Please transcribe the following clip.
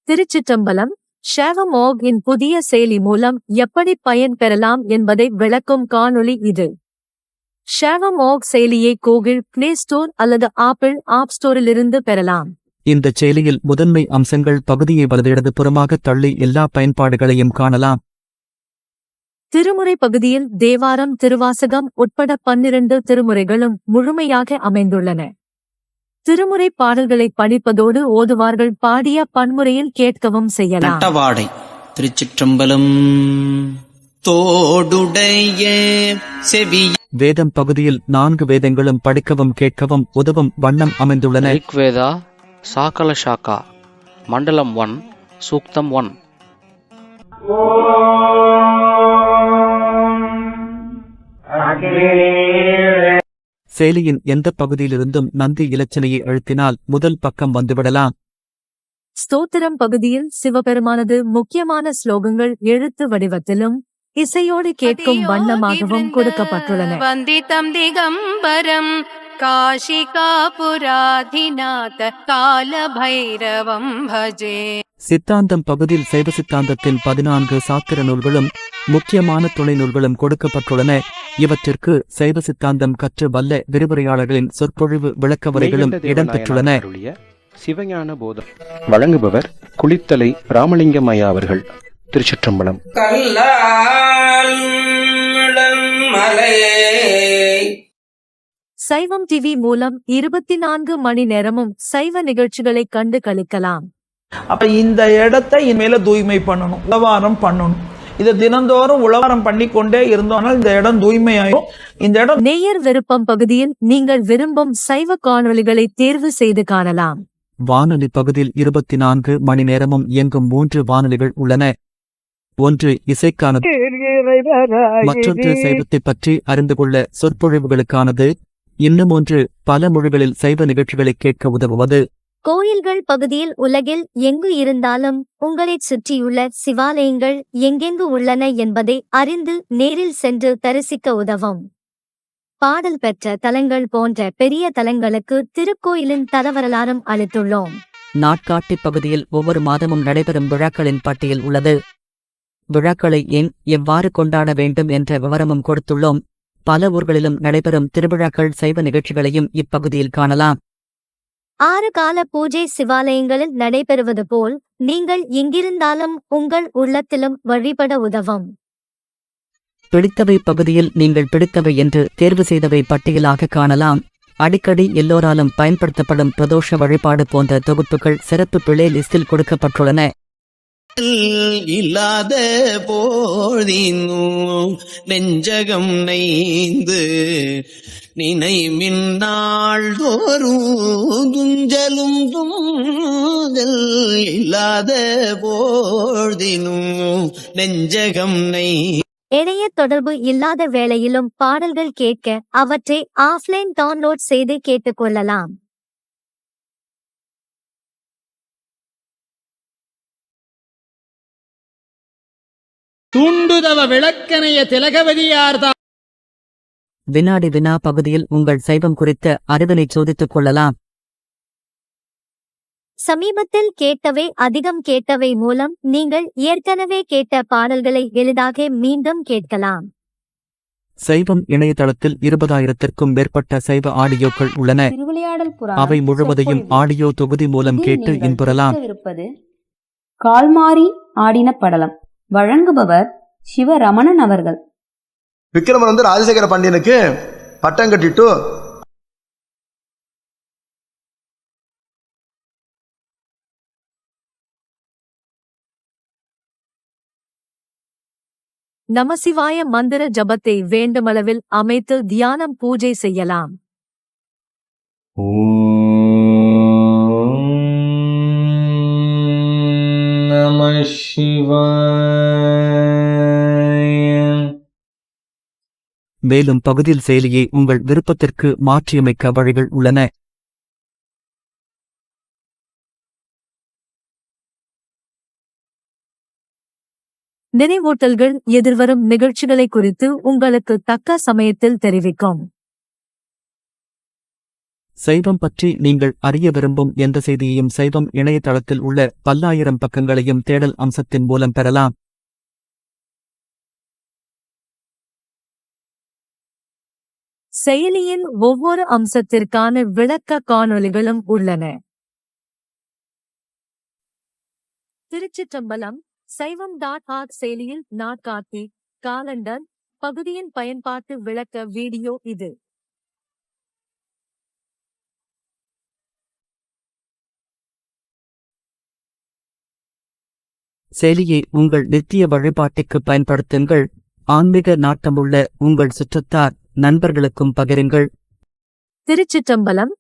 திருச்சிற்றம்பலம். ஷேவமோக் இன் புதிய செயலி மூலம் எப்படி பயன் பெறலாம் என்பதை விளக்கும் காணொளி இது. ஷேவமோக் செயலியை கூகிள் பிளே ஸ்டோர் அல்லது ஆப்பிள் ஆப் ஸ்டோரிலிருந்து பெறலாம். இந்த செயலியில் முதன்மை அம்சங்கள் பகுதியை வலது புறமாக தள்ளி எல்லா பயன்பாடுகளையும் காணலாம். திருமுறை பகுதியில் தேவாரம் திருவாசகம் உட்பட 12 திருமுறைகளும் முழுமையாக அமைந்துள்ளன. திருமுறை பாடல்களை படிப்பதோடு ஓதுவார்கள் பாடிய பன்முறையில் கேட்கவும் செய்யலாம். நட்டவாடை திருச்சிற்றம்பலம். தோடுடைய செவி வேதம் பகுதியில் 4 வேதங்களும் படிக்கவும் கேட்கவும் உதவும் வண்ணம் அமைந்துள்ளன. ரிக்வேதா, சாக்கல ஷாக்கா, மண்டலம் 1, சூக்தம் 1. செயலியின் எந்த பகுதியிலிருந்தும் நந்தி இலச்சினையை அழுத்தினால் முதல் பக்கம் வந்துவிடலாம். ஸ்தோத்திரம் பகுதியில் சிவபெருமானது முக்கியமான ஸ்லோகங்கள் எழுத்து வடிவத்திலும் இசையோடு கேட்கும் வண்ணமாகவும் கொடுக்கப்பட்டுள்ளன. வந்திதம் திகம்பரம் காஷிகாபுராதிநாத கால பைரவம் பஜே. சித்தாந்தம் பகுதியில் சைவ சித்தாந்தத்தின் 14 சாத்திர நூல்களும் முக்கியமான துணை நூல்களும் கொடுக்கப்பட்டுள்ளன. இவற்றிற்கு சைவ சித்தாந்தம் கற்று வல்ல விரிவுரையாளர்களின் சொற்பொழிவு விளக்கவரைகளும் இடம்பெற்றுள்ளன. சிவஞான போதம் வழங்குபவர் குளித்தலை ராமலிங்கம் ஐயா அவர்கள். திருச்சிற்றம்பலம். சைவம் டிவி மூலம் 24 மணி நேரமும் சைவ நிகழ்ச்சிகளை கண்டு களிக்கலாம். அப்ப இந்த இடத்தை இனிமேல தூய்மை பண்ணணும், உழவாரம் பண்ணணும். இதை தினந்தோறும் உழவாரம் பண்ணி கொண்டே இருந்தோம்னால் இந்த இடம் தூய்மையாயும். இந்த இடம் நேயர் விருப்பம் பகுதியில் நீங்கள் விரும்பும் சைவ காணொளிகளை தேர்வு செய்து காணலாம். வானொலி பகுதியில் 24 மணி நேரமும் இயங்கும் 3 வானொலிகள் உள்ளன. ஒன்று இசைக்கானது, மற்றொன்று சைவத்தை பற்றி அறிந்து கொள்ள சொற்பொழிவுகளுக்கானது, இன்னும் ஒன்று பல மொழிகளில் சைவ நிகழ்ச்சிகளை கேட்க உதவுவது. கோயில்கள் பகுதியில் உலகில் எங்கு இருந்தாலும் உங்களைச் சுற்றியுள்ள சிவாலயங்கள் எங்கெங்கு உள்ளன என்பதை அறிந்து நேரில் சென்று தரிசிக்க உதவும். பாடல் பெற்ற தலங்கள் போன்ற பெரிய தலங்களுக்கு திருக்கோயிலின் தலவரலாறும் அளித்துள்ளோம். நாட்காட்டி பகுதியில் ஒவ்வொரு மாதமும் நடைபெறும் விழாக்களின் பட்டியல் உள்ளது. விழாக்களை ஏன் எவ்வாறு கொண்டாட வேண்டும் என்ற விவரமும் கொடுத்துள்ளோம். பல ஊர்களிலும் நடைபெறும் திருவிழாக்கள் சைவ நிகழ்ச்சிகளையும் இப்பகுதியில் காணலாம். 6 கால பூஜை சிவாலயங்களில் நடைபெறுவது போல் நீங்கள் எங்கிருந்தாலும் உங்கள் உள்ளத்திலும் வழிபட உதவும். பிடித்தவை பகுதியில் நீங்கள் பிடித்தவை என்று தேர்வு செய்தவை பட்டியலாக காணலாம். அடிக்கடி எல்லோராலும் பயன்படுத்தப்படும் பிரதோஷ வழிபாடு போன்ற தொகுப்புகள் சிறப்பு பிளே லிஸ்டில் கொடுக்கப்பட்டுள்ளன. இல்லாத போதினும் நெஞ்சகம் நைந்து நினை மின்னாள் தோறும் துஞ்சலும் துஞ்சல். இல்லாத போதினும் நெஞ்சகம் நை. இணைய தொடர்பு இல்லாத வேளையிலும் பாடல்கள் கேட்க அவற்றை ஆஃப்லைன் டவுன்லோட் செய்து கேட்டுக்கொள்ளலாம். தூண்டுதவ விளக்கணைய திலகவதியார்தான். வினாடி வினா பகுதியில் உங்கள் சைவம் குறித்த அறிவினை சோதித்துக் கொள்ளலாம். சமீபத்தில் கேட்டவை அதிகம் கேட்டவை மூலம் நீங்கள் ஏற்கனவே கேட்ட பாடல்களை எளிதாக மீண்டும் கேட்கலாம். சைவம் இணையதளத்தில் 20,000த்திற்கும் மேற்பட்ட சைவ ஆடியோக்கள் உள்ளன. அவை முழுவதையும் ஆடியோ தொகுதி மூலம் கேட்டு இன்புறலாம். கால்மாரி ஆடின படலம் வழங்குபவர் சிவரமணன் அவர்கள். விக்ரமன் வந்து ராஜசேகர பாண்டியனுக்கு பட்டம் கட்டிட்டு நமசிவாய மந்திர ஜபத்தை வேண்டுமளவில் அமைத்து தியானம் பூஜை செய்யலாம். நம சிவாய. மேலும் பகுதியில் செயலியை உங்கள் விருப்பத்திற்கு மாற்றியமைக்க வழிகள் உள்ளன. நினைவூட்டல்கள் எதிர்வரும் நிகழ்ச்சிகளை குறித்து உங்களுக்கு தக்க சமயத்தில் தெரிவிக்கும். சைவம் பற்றி நீங்கள் அறிய விரும்பும் எந்த செய்தியையும் சைவம் இணையதளத்தில் உள்ள பல்லாயிரம் பக்கங்களையும் தேடல் அம்சத்தின் மூலம் பெறலாம். செயலியின் ஒவ்வொரு அம்சத்திற்கான விளக்க காணொளிகளும் உள்ளன. திருச்சிற்றம்பலம். சைவம்.org செயலியில் நாட்காட்டி, காலண்டர், பகுதியின் பயன்பாட்டு விளக்க வீடியோ இது. செயலியை உங்கள் நித்திய வழிபாட்டுக்கு பயன்படுத்துங்கள். ஆன்மீக நாட்டமுள்ள உங்கள் சுற்றத்தார் நண்பர்களுக்கும் பகிருங்கள். திருச்சிற்றம்பலம்.